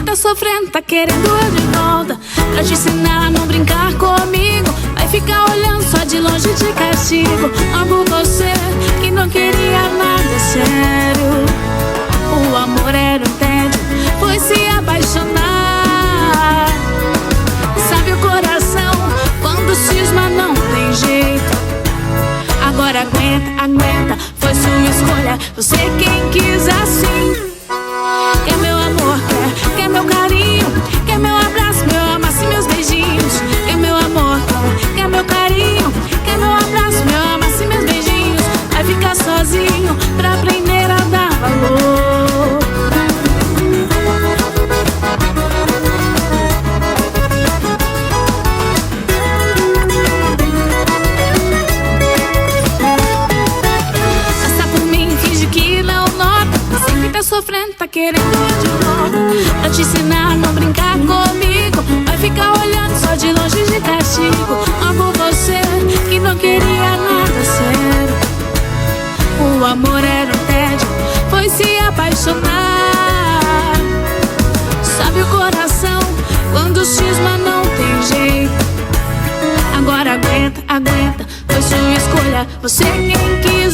tá sofrendo, tá querendo eu de volta, pra te ensinar a não brincar comigo. Vai ficar olhando só de longe de castigo. Amo você que não queria nada sério. O amor era um tédio, foi se apaixonar. Sabe o coração quando cisma não tem jeito. Agora aguenta, aguenta, foi sua escolha, você quem quis assim. Quer meu amor, quer meu carinho, quer meu abraço, meu amasso e meus beijinhos. Quer meu amor, quer meu carinho, quer meu abraço, meu amasso e meus beijinhos. Vai ficar sozinho pra aprender a dar valor. Passa por mim, finge que não nota, sei que tá sofrendo, tá querendo eu de volta, pra te ensinar a não brincar comigo. Vai ficar olhando só de longe de castigo. Amo você que não queria nada sério. O amor era um tédio, foi se apaixonar. Sabe o coração quando o cisma não tem jeito. Agora aguenta, aguenta, foi sua escolha, você quem quis